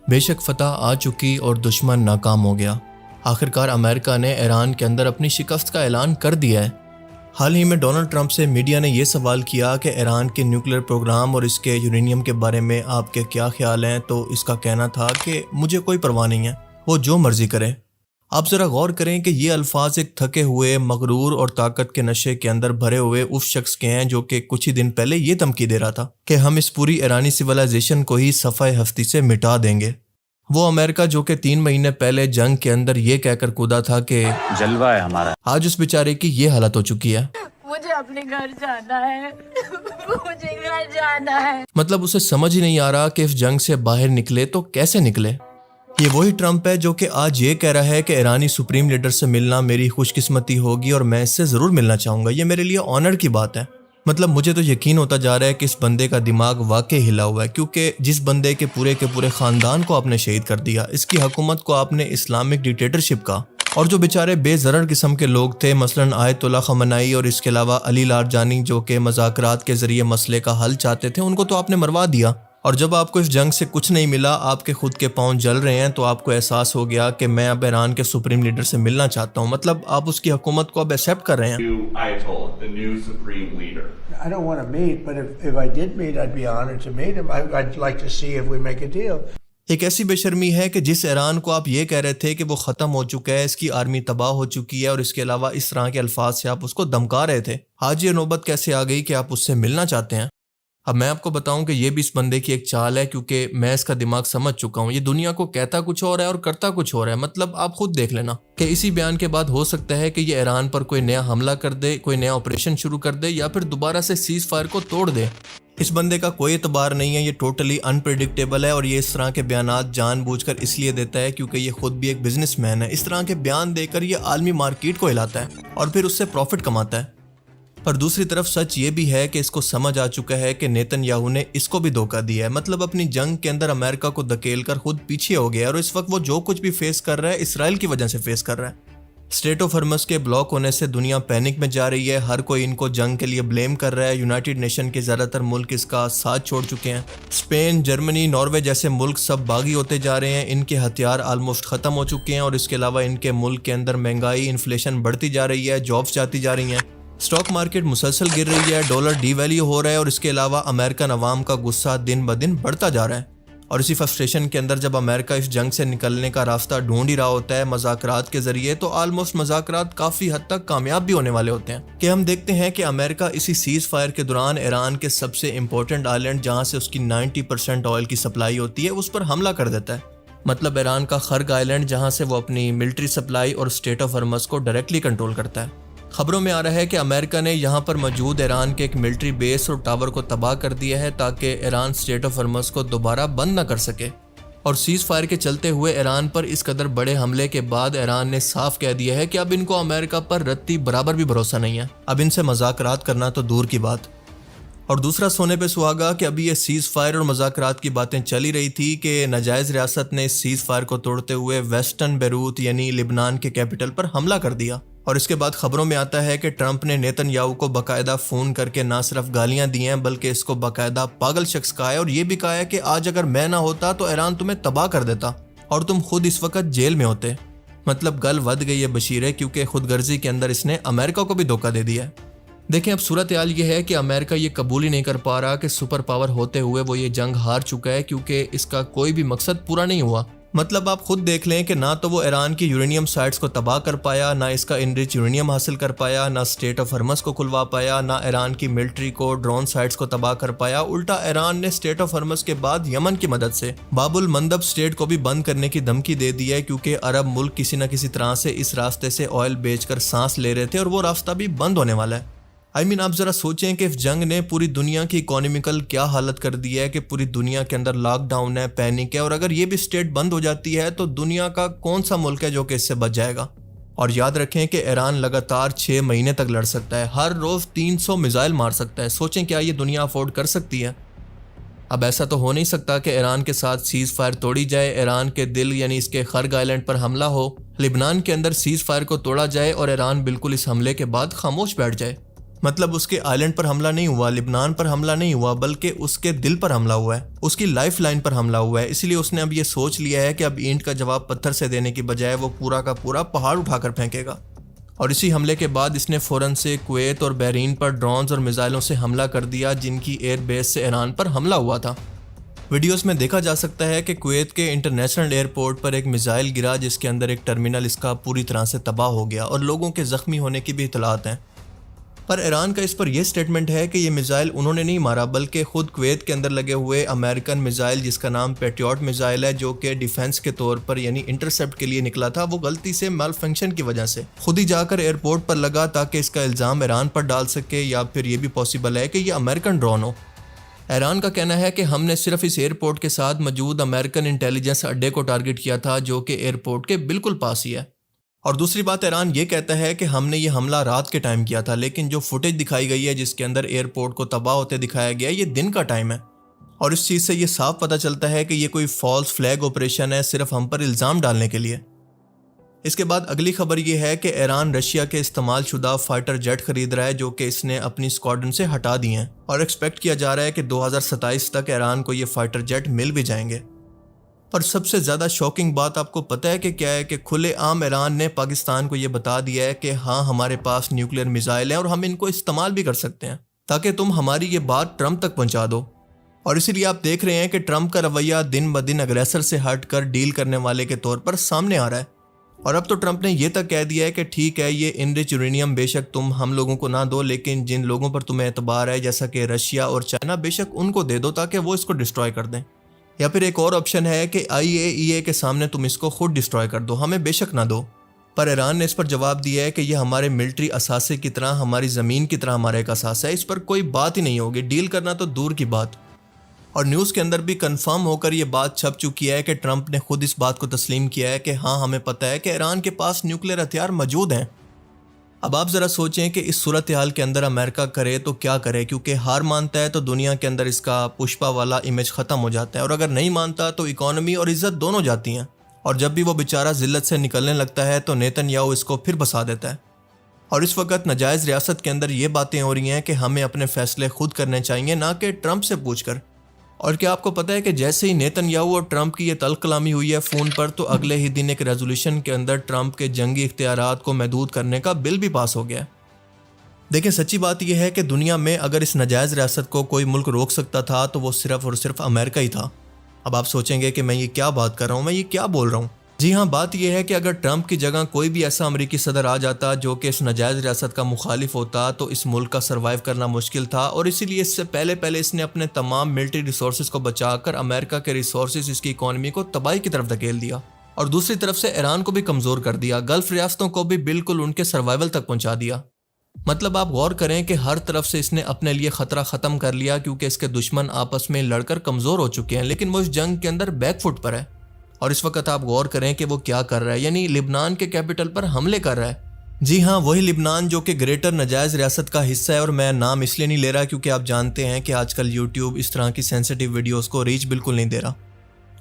بے شک فتح آ چکی اور دشمن ناکام ہو گیا۔ آخرکار امریکہ نے ایران کے اندر اپنی شکست کا اعلان کر دیا ہے۔ حال ہی میں ڈونلڈ ٹرمپ سے میڈیا نے یہ سوال کیا کہ ایران کے نیوکلیر پروگرام اور اس کے یورینیم کے بارے میں آپ کے کیا خیال ہیں، تو اس کا کہنا تھا کہ مجھے کوئی پرواہ نہیں ہے، وہ جو مرضی کرے۔ آپ ذرا غور کریں کہ یہ الفاظ ایک تھکے ہوئے، مغرور اور طاقت کے نشے کے اندر بھرے ہوئے اس شخص کے ہیں جو کہ کچھ ہی دن پہلے یہ دھمکی دے رہا تھا کہ ہم اس پوری ایرانی سویلائزیشن کو ہی صفحہ ہستی سے مٹا دیں گے۔ وہ امریکہ جو کہ 3 مہینے پہلے جنگ کے اندر یہ کہہ کر کودا تھا کہ جلوہ ہے ہمارا، آج اس بیچارے کی یہ حالت ہو چکی ہے۔ مجھے اپنے گھر جانا ہے، مجھے گھر جانا ہے۔ مطلب اسے سمجھ ہی نہیں آ رہا کہ اس جنگ سے باہر نکلے تو کیسے نکلے۔ یہ وہی ٹرمپ ہے جو کہ آج یہ کہہ رہا ہے کہ ایرانی سپریم لیڈر سے ملنا میری خوش قسمتی ہوگی اور میں اس سے ضرور ملنا چاہوں گا، یہ میرے لیے آنر کی بات ہے۔ مطلب مجھے تو یقین ہوتا جا رہا ہے کہ اس بندے کا دماغ واقعی ہلا ہوا ہے، کیونکہ جس بندے کے پورے خاندان کو آپ نے شہید کر دیا، اس کی حکومت کو آپ نے اسلامک ڈکٹیٹرشپ کا، اور جو بیچارے بے ضرر قسم کے لوگ تھے، مثلاً آیت اللہ خامنائی اور اس کے علاوہ علی لارجانی جو کہ مذاکرات کے ذریعے مسئلے کا حل چاہتے تھے، ان کو تو آپ نے مروا دیا۔ اور جب آپ کو اس جنگ سے کچھ نہیں ملا، آپ کے خود کے پاؤں جل رہے ہیں، تو آپ کو احساس ہو گیا کہ میں اب ایران کے سپریم لیڈر سے ملنا چاہتا ہوں۔ مطلب آپ اس کی حکومت کو اب ایکسیپٹ کر رہے ہیں۔ Ayatollah, the new supreme leader. I don't want to meet, but if I did meet, I'd be honored to meet him. I'd like to see if we make a deal. ایک ایسی بے شرمی ہے کہ جس ایران کو آپ یہ کہہ رہے تھے کہ وہ ختم ہو چکا ہے، اس کی آرمی تباہ ہو چکی ہے، اور اس کے علاوہ اس طرح کے الفاظ سے آپ اس کو دمکا رہے تھے، آج یہ نوبت کیسے آ گئی کہ آپ اس سے ملنا چاہتے ہیں؟ اب میں آپ کو بتاؤں کہ یہ بھی اس بندے کی ایک چال ہے، کیونکہ میں اس کا دماغ سمجھ چکا ہوں۔ یہ دنیا کو کہتا کچھ اور ہے اور کرتا کچھ اور ہے۔ مطلب آپ خود دیکھ لینا کہ اسی بیان کے بعد ہو سکتا ہے کہ یہ ایران پر کوئی نیا حملہ کر دے، کوئی نیا آپریشن شروع کر دے، یا پھر دوبارہ سے سیز فائر کو توڑ دے۔ اس بندے کا کوئی اعتبار نہیں ہے، یہ ٹوٹلی انپریڈکٹیبل ہے، اور یہ اس طرح کے بیانات جان بوجھ کر اس لیے دیتا ہے کیونکہ یہ خود بھی ایک بزنس مین ہے۔ اس طرح کے بیان دے کر یہ عالمی مارکیٹ کو ہلاتا ہے اور پھر اس سے پروفٹ کماتا ہے۔ پر دوسری طرف سچ یہ بھی ہے کہ اس کو سمجھ آ چکا ہے کہ نیتن یاہو نے اس کو بھی دھوکہ دیا ہے۔ مطلب اپنی جنگ کے اندر امریکہ کو دھکیل کر خود پیچھے ہو گیا، اور اس وقت وہ جو کچھ بھی فیس کر رہا ہے اسرائیل کی وجہ سے فیس کر رہا ہے۔ اسٹریٹ آف ہرمز کے بلاک ہونے سے دنیا پینک میں جا رہی ہے، ہر کوئی ان کو جنگ کے لیے بلیم کر رہا ہے۔ یونائٹڈ نیشن کے زیادہ تر ملک اس کا ساتھ چھوڑ چکے ہیں۔ اسپین، جرمنی، ناروے جیسے ملک سب باغی ہوتے جا رہے ہیں، ان کے ہتھیار آلموسٹ ختم ہو چکے ہیں، اور اس کے علاوہ ان کے ملک کے اندر مہنگائی، انفلیشن بڑھتی جا رہی ہے، جابس جاتی جا رہی ہیں، اسٹاک مارکیٹ مسلسل گر رہی ہے، ڈالر ڈی ویلیو ہو رہا ہے، اور اس کے علاوہ امریکن عوام کا غصہ دن بدن بڑھتا جا رہا ہے۔ اور اسی فرسٹریشن کے اندر جب امریکہ اس جنگ سے نکلنے کا راستہ ڈھونڈ ہی رہا ہوتا ہے مذاکرات کے ذریعے، تو آلموسٹ مذاکرات کافی حد تک کامیاب بھی ہونے والے ہوتے ہیں کہ ہم دیکھتے ہیں کہ امریکہ اسی سیز فائر کے دوران ایران کے سب سے امپورٹنٹ آئلینڈ جہاں سے اس کی 90% آئل کی سپلائی ہوتی ہے، اس پر حملہ کر دیتا ہے۔ مطلب ایران کا خرگ آئلینڈ جہاں سے وہ اپنی ملٹری سپلائی اور اسٹریٹ آف ہرمز کو ڈائریکٹلی کنٹرول کرتا ہے۔ خبروں میں آ رہا ہے کہ امریکہ نے یہاں پر موجود ایران کے ایک ملٹری بیس اور ٹاور کو تباہ کر دیا ہے تاکہ ایران اسٹریٹ آف ہرمز کو دوبارہ بند نہ کر سکے۔ اور سیز فائر کے چلتے ہوئے ایران پر اس قدر بڑے حملے کے بعد ایران نے صاف کہہ دیا ہے کہ اب ان کو امریکہ پر رتی برابر بھی بھروسہ نہیں ہے، اب ان سے مذاکرات کرنا تو دور کی بات۔ اور دوسرا سونے پہ سہاگا کہ ابھی یہ سیز فائر اور مذاکرات کی باتیں چلی رہی تھی کہ ناجائز ریاست نے اس سیز فائر کو توڑتے ہوئے ویسٹرن بیروت یعنی لبنان کے کیپٹل پر حملہ کر دیا، اور اس کے بعد خبروں میں آتا ہے کہ ٹرمپ نے نیتن یاہو کو باقاعدہ فون کر کے نہ صرف گالیاں دی ہیں بلکہ اس کو باقاعدہ پاگل شخص کہا ہے، اور یہ بھی کہا ہے کہ آج اگر میں نہ ہوتا تو ایران تمہیں تباہ کر دیتا اور تم خود اس وقت جیل میں ہوتے۔ مطلب گل ود گئی ہے بشیرے، کیونکہ خود غرضی کے اندر اس نے امریکہ کو بھی دھوکہ دے دیا ہے۔ دیکھیں اب صورتحال یہ ہے کہ امریکہ یہ قبول ہی نہیں کر پا رہا کہ سپر پاور ہوتے ہوئے وہ یہ جنگ ہار چکا ہے، کیونکہ اس کا کوئی بھی مقصد پورا نہیں ہوا۔ مطلب آپ خود دیکھ لیں کہ نہ تو وہ ایران کی یورینیم سائٹس کو تباہ کر پایا، نہ اس کا انریچ یورینیم حاصل کر پایا، نہ اسٹریٹ آف ہرمز کو کھلوا پایا، نہ ایران کی ملٹری کو ڈرون سائٹس کو تباہ کر پایا۔ الٹا ایران نے اسٹریٹ آف ہرمز کے بعد یمن کی مدد سے باب المندب اسٹریٹ کو بھی بند کرنے کی دھمکی دے دی ہے، کیونکہ عرب ملک کسی نہ کسی طرح سے اس راستے سے آئل بیچ کر سانس لے رہے تھے، اور وہ راستہ بھی بند ہونے والا ہے۔ آپ ذرا سوچیں کہ اس جنگ نے پوری دنیا کی اکانومیکل کیا حالت کر دی ہے کہ پوری دنیا کے اندر لاک ڈاؤن ہے، پینک ہے، اور اگر یہ بھی اسٹیٹ بند ہو جاتی ہے تو دنیا کا کون سا ملک ہے جو کہ اس سے بچ جائے گا؟ اور یاد رکھیں کہ ایران لگاتار 6 مہینے تک لڑ سکتا ہے، ہر روز 300 میزائل مار سکتا ہے۔ سوچیں کیا یہ دنیا افورڈ کر سکتی ہے؟ اب ایسا تو ہو نہیں سکتا کہ ایران کے ساتھ سیز فائر توڑی جائے، ایران کے دل یعنی اس کے خرگ آئلینڈ پر حملہ ہو، لبنان کے اندر سیز فائر کو توڑا جائے اور ایران بالکل اس حملے کے بعد خاموش بیٹھ جائے۔ مطلب اس کے آئلینڈ پر حملہ نہیں ہوا، لبنان پر حملہ نہیں ہوا، بلکہ اس کے دل پر حملہ ہوا ہے، اس کی لائف لائن پر حملہ ہوا ہے۔ اس لیے اس نے اب یہ سوچ لیا ہے کہ اب اینٹ کا جواب پتھر سے دینے کی بجائے وہ پورا کا پورا پہاڑ اٹھا کر پھینکے گا۔ اور اسی حملے کے بعد اس نے فوراً سے کویت اور بحرین پر ڈرونز اور میزائلوں سے حملہ کر دیا جن کی ایئر بیس سے ایران پر حملہ ہوا تھا۔ ویڈیوز میں دیکھا جا سکتا ہے کہ کویت کے انٹرنیشنل ایئرپورٹ پر ایک میزائل گرا جس کے اندر ایک ٹرمینل اس کا پوری طرح سے تباہ ہو گیا اور لوگوں کے زخمی ہونے کی بھی اطلاعات ہیں۔ پر ایران کا اس پر یہ سٹیٹمنٹ ہے کہ یہ میزائل انہوں نے نہیں مارا، بلکہ خود کویت کے اندر لگے ہوئے امریکن میزائل جس کا نام پیٹریوٹ میزائل ہے، جو کہ ڈیفنس کے طور پر یعنی انٹرسیپٹ کے لیے نکلا تھا، وہ غلطی سے مال فنکشن کی وجہ سے خود ہی جا کر ایئرپورٹ پر لگا تاکہ اس کا الزام ایران پر ڈال سکے، یا پھر یہ بھی پاسبل ہے کہ یہ امریکن ڈرون ہو۔ ایران کا کہنا ہے کہ ہم نے صرف اس ایئرپورٹ کے ساتھ موجود امریکن انٹیلیجنس اڈے کو ٹارگٹ کیا تھا جو کہ ایئرپورٹ کے بالکل پاس ہی ہے۔ اور دوسری بات ایران یہ کہتا ہے کہ ہم نے یہ حملہ رات کے ٹائم کیا تھا، لیکن جو فوٹیج دکھائی گئی ہے جس کے اندر ایئرپورٹ کو تباہ ہوتے دکھایا گیا یہ دن کا ٹائم ہے، اور اس چیز سے یہ صاف پتہ چلتا ہے کہ یہ کوئی فالس فلیگ آپریشن ہے صرف ہم پر الزام ڈالنے کے لیے۔ اس کے بعد اگلی خبر یہ ہے کہ ایران رشیا کے استعمال شدہ فائٹر جیٹ خرید رہا ہے جو کہ اس نے اپنی اسکواڈرن سے ہٹا دی ہیں، اور ایکسپیکٹ کیا جا رہا ہے کہ 2027 تک ایران کو یہ فائٹر جیٹ مل بھی جائیں گے۔ پر سب سے زیادہ شاکنگ بات آپ کو پتہ ہے کہ کیا ہے کہ کھلے عام ایران نے پاکستان کو یہ بتا دیا ہے کہ ہاں ہمارے پاس نیوکلیر میزائل ہیں اور ہم ان کو استعمال بھی کر سکتے ہیں تاکہ تم ہماری یہ بات ٹرمپ تک پہنچا دو۔ اور اسی لیے آپ دیکھ رہے ہیں کہ ٹرمپ کا رویہ دن بدن اگریسر سے ہٹ کر ڈیل کرنے والے کے طور پر سامنے آ رہا ہے۔ اور اب تو ٹرمپ نے یہ تک کہہ دیا ہے کہ ٹھیک ہے یہ انرچ یورینیم بے شک تم ہم لوگوں کو نہ دو، لیکن جن لوگوں پر تمہیں اعتبار ہے جیسا کہ رشیا اور چائنا بے شک ان کو دے دو تاکہ وہ اس کو ڈسٹرائے کر دیں۔ یا پھر ایک اور آپشن ہے کہ IAEA کے سامنے تم اس کو خود ڈسٹرائے کر دو، ہمیں بے شک نہ دو۔ پر ایران نے اس پر جواب دیا ہے کہ یہ ہمارے ملٹری اثاثے کی طرح، ہماری زمین کی طرح ہمارا ایک اثاثہ ہے، اس پر کوئی بات ہی نہیں ہوگی، ڈیل کرنا تو دور کی بات۔ اور نیوز کے اندر بھی کنفرم ہو کر یہ بات چھپ چکی ہے کہ ٹرمپ نے خود اس بات کو تسلیم کیا ہے کہ ہاں ہمیں پتہ ہے کہ ایران کے پاس نیوکلیر ہتھیار موجود ہیں۔ اب آپ ذرا سوچیں کہ اس صورتحال کے اندر امریکہ کرے تو کیا کرے، کیونکہ ہار مانتا ہے تو دنیا کے اندر اس کا پشپا والا امیج ختم ہو جاتا ہے، اور اگر نہیں مانتا تو اکانومی اور عزت دونوں جاتی ہیں، اور جب بھی وہ بیچارہ ذلت سے نکلنے لگتا ہے تو نیتن یاہو اس کو پھر بسا دیتا ہے۔ اور اس وقت ناجائز ریاست کے اندر یہ باتیں ہو رہی ہیں کہ ہمیں اپنے فیصلے خود کرنے چاہیے، نہ کہ ٹرمپ سے پوچھ کر۔ اور کیا آپ کو پتہ ہے کہ جیسے ہی نیتن یاہو اور ٹرمپ کی یہ تلخ کلامی ہوئی ہے فون پر، تو اگلے ہی دن ایک ریزولوشن کے اندر ٹرمپ کے جنگی اختیارات کو محدود کرنے کا بل بھی پاس ہو گیا ہے۔ دیکھیں سچی بات یہ ہے کہ دنیا میں اگر اس ناجائز ریاست کو کوئی ملک روک سکتا تھا تو وہ صرف اور صرف امریکہ ہی تھا۔ اب آپ سوچیں گے کہ میں یہ کیا بات کر رہا ہوں، میں یہ کیا بول رہا ہوں؟ جی ہاں، بات یہ ہے کہ اگر ٹرمپ کی جگہ کوئی بھی ایسا امریکی صدر آ جاتا جو کہ اس ناجائز ریاست کا مخالف ہوتا تو اس ملک کا سروائیو کرنا مشکل تھا، اور اسی لیے اس سے پہلے اس نے اپنے تمام ملٹری ریسورسز کو بچا کر امریکہ کے ریسورسز اس کی اکانومی کو تباہی کی طرف دھکیل دیا، اور دوسری طرف سے ایران کو بھی کمزور کر دیا، گلف ریاستوں کو بھی بالکل ان کے سروائیول تک پہنچا دیا۔ مطلب آپ غور کریں کہ ہر طرف سے اس نے اپنے لیے خطرہ ختم کر لیا، کیونکہ اس کے دشمن آپس میں لڑ کر کمزور ہو چکے ہیں، لیکن وہ اس جنگ کے اندر بیک فٹ پر ہے۔ اور اس وقت آپ غور کریں کہ وہ کیا کر رہا ہے، یعنی لبنان کے کیپٹل پر حملے کر رہا ہے۔ جی ہاں، وہی لبنان جو کہ گریٹر ناجائز ریاست کا حصہ ہے، اور میں نام اس لیے نہیں لے رہا کیونکہ آپ جانتے ہیں کہ آج کل یوٹیوب اس طرح کی سینسیٹیو ویڈیوز کو ریچ بالکل نہیں دے رہا،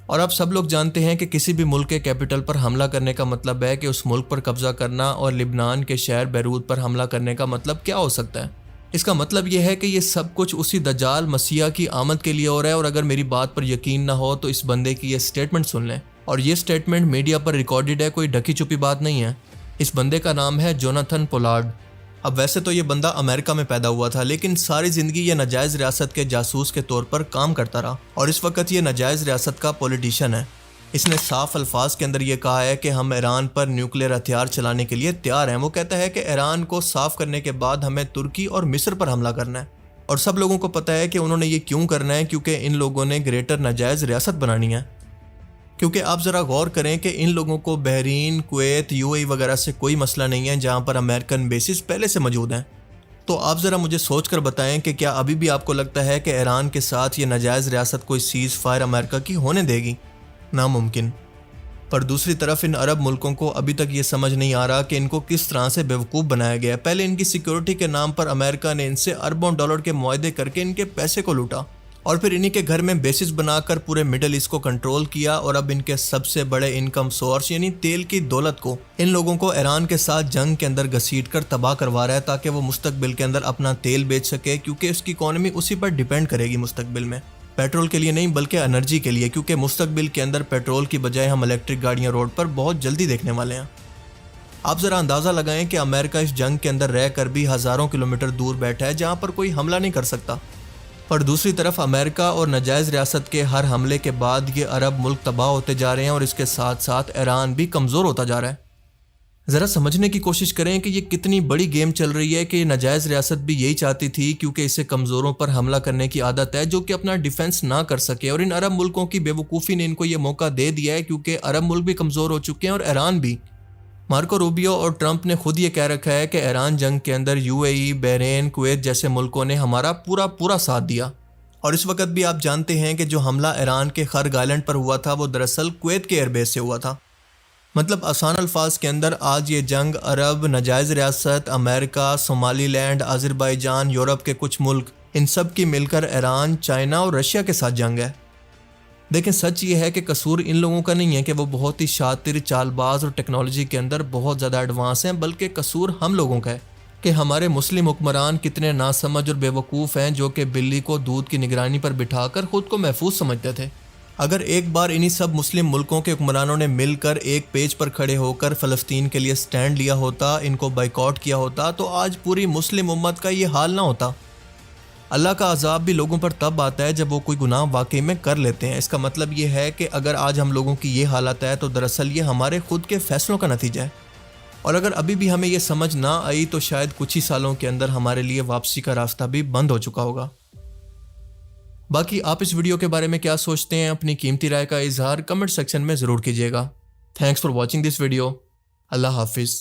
اور آپ سب لوگ جانتے ہیں کہ کسی بھی ملک کے کیپٹل پر حملہ کرنے کا مطلب ہے کہ اس ملک پر قبضہ کرنا، اور لبنان کے شہر بیروت پر حملہ کرنے کا مطلب کیا ہو سکتا ہے؟ اس کا مطلب یہ ہے کہ یہ سب کچھ اسی دجال مسیح کی آمد کے لیے ہو رہا ہے، اور اگر میری بات پر یقین نہ ہو تو اس بندے کی یہ سٹیٹمنٹ سن لیں، اور یہ سٹیٹمنٹ میڈیا پر ریکارڈڈ ہے، کوئی ڈھکی چھپی بات نہیں ہے۔ اس بندے کا نام ہے جوناتھن پولارڈ۔ اب ویسے تو یہ بندہ امریکہ میں پیدا ہوا تھا، لیکن ساری زندگی یہ ناجائز ریاست کے جاسوس کے طور پر کام کرتا رہا، اور اس وقت یہ ناجائز ریاست کا پولیٹیشین ہے۔ اس نے صاف الفاظ کے اندر یہ کہا ہے کہ ہم ایران پر نیوکلیر ہتھیار چلانے کے لیے تیار ہیں۔ وہ کہتا ہے کہ ایران کو صاف کرنے کے بعد ہمیں ترکی اور مصر پر حملہ کرنا ہے، اور سب لوگوں کو پتہ ہے کہ انہوں نے یہ کیوں کرنا ہے، کیونکہ ان لوگوں نے گریٹر ناجائز ریاست بنانی ہے۔ کیونکہ آپ ذرا غور کریں کہ ان لوگوں کو بحرین، کویت، UAE وغیرہ سے کوئی مسئلہ نہیں ہے جہاں پر امریکن بیسز پہلے سے موجود ہیں۔ تو آپ ذرا مجھے سوچ کر بتائیں کہ کیا ابھی بھی آپ کو لگتا ہے کہ ایران کے ساتھ یہ ناجائز ریاست کوئی سیز فائر امریکہ کی ہونے دے گی؟ ناممکن۔ پر دوسری طرف ان عرب ملکوں کو ابھی تک یہ سمجھ نہیں آ رہا کہ ان کو کس طرح سے بیوقوف بنایا گیا ہے۔ پہلے ان کی سیکیورٹی کے نام پر امریکہ نے ان سے اربوں ڈالر کے معاہدے کر کے ان کے پیسے کو لوٹا، اور پھر انہی کے گھر میں بیسز بنا کر پورے مڈل ایسٹ کو کنٹرول کیا، اور اب ان کے سب سے بڑے انکم سورس یعنی تیل کی دولت کو ان لوگوں کو ایران کے ساتھ جنگ کے اندر گھسیٹ کر تباہ کروا رہا ہے، تاکہ وہ مستقبل کے اندر اپنا تیل بیچ سکے، کیونکہ اس کی اکانومی اسی پر ڈیپینڈ کرے گی مستقبل میں، پیٹرول کے لیے نہیں بلکہ انرجی کے لیے، کیونکہ مستقبل کے اندر پیٹرول کی بجائے ہم الیکٹرک گاڑیاں روڈ پر بہت جلدی دیکھنے والے ہیں۔ آپ ذرا اندازہ لگائیں کہ امریکہ اس جنگ کے اندر رہ کر بھی ہزاروں کلومیٹر دور بیٹھا ہے جہاں پر کوئی حملہ نہیں کر سکتا، اور دوسری طرف امریکہ اور ناجائز ریاست کے ہر حملے کے بعد یہ عرب ملک تباہ ہوتے جا رہے ہیں، اور اس کے ساتھ ساتھ ایران بھی کمزور ہوتا جا رہا ہے۔ ذرا سمجھنے کی کوشش کریں کہ یہ کتنی بڑی گیم چل رہی ہے کہ یہ ناجائز ریاست بھی یہی چاہتی تھی، کیونکہ اسے کمزوروں پر حملہ کرنے کی عادت ہے جو کہ اپنا ڈیفنس نہ کر سکے، اور ان عرب ملکوں کی بے وقوفی نے ان کو یہ موقع دے دیا ہے، کیونکہ عرب ملک بھی کمزور ہو چکے ہیں اور ایران بھی۔ مارکو روبیو اور ٹرمپ نے خود یہ کہہ رکھا ہے کہ ایران جنگ کے اندر UAE، بحرین، کویت جیسے ملکوں نے ہمارا پورا ساتھ دیا، اور اس وقت بھی آپ جانتے ہیں کہ جو حملہ ایران کے خرگ آئلینڈ پر ہوا تھا وہ دراصل کویت کے ایئر بیس سے ہوا تھا۔ مطلب آسان الفاظ کے اندر آج یہ جنگ عرب، ناجائز ریاست، امریکہ، صومالی لینڈ، آذربائیجان، یورپ کے کچھ ملک، ان سب کی مل کر ایران، چائنا اور رشیا کے ساتھ جنگ ہے۔ لیکن سچ یہ ہے کہ قصور ان لوگوں کا نہیں ہے کہ وہ بہت ہی شاطر، چال باز اور ٹیکنالوجی کے اندر بہت زیادہ ایڈوانس ہیں، بلکہ قصور ہم لوگوں کا ہے کہ ہمارے مسلم حکمران کتنے ناسمجھ اور بے وقوف ہیں، جو کہ بلی کو دودھ کی نگرانی پر بٹھا کر خود کو محفوظ سمجھتے تھے۔ اگر ایک بار انہی سب مسلم ملکوں کے حکمرانوں نے مل کر ایک پیج پر کھڑے ہو کر فلسطین کے لیے سٹینڈ لیا ہوتا، ان کو بائیکاٹ کیا ہوتا، تو آج پوری مسلم امت کا یہ حال نہ ہوتا۔ اللہ کا عذاب بھی لوگوں پر تب آتا ہے جب وہ کوئی گناہ واقعی میں کر لیتے ہیں۔ اس کا مطلب یہ ہے کہ اگر آج ہم لوگوں کی یہ حالت ہے تو دراصل یہ ہمارے خود کے فیصلوں کا نتیجہ ہے، اور اگر ابھی بھی ہمیں یہ سمجھ نہ آئی تو شاید کچھ ہی سالوں کے اندر ہمارے لیے واپسی کا راستہ بھی بند ہو چکا ہوگا۔ باقی آپ اس ویڈیو کے بارے میں کیا سوچتے ہیں؟ اپنی قیمتی رائے کا اظہار کمنٹ سیکشن میں ضرور کیجیے گا۔ Thanks for watching this video. اللہ حافظ۔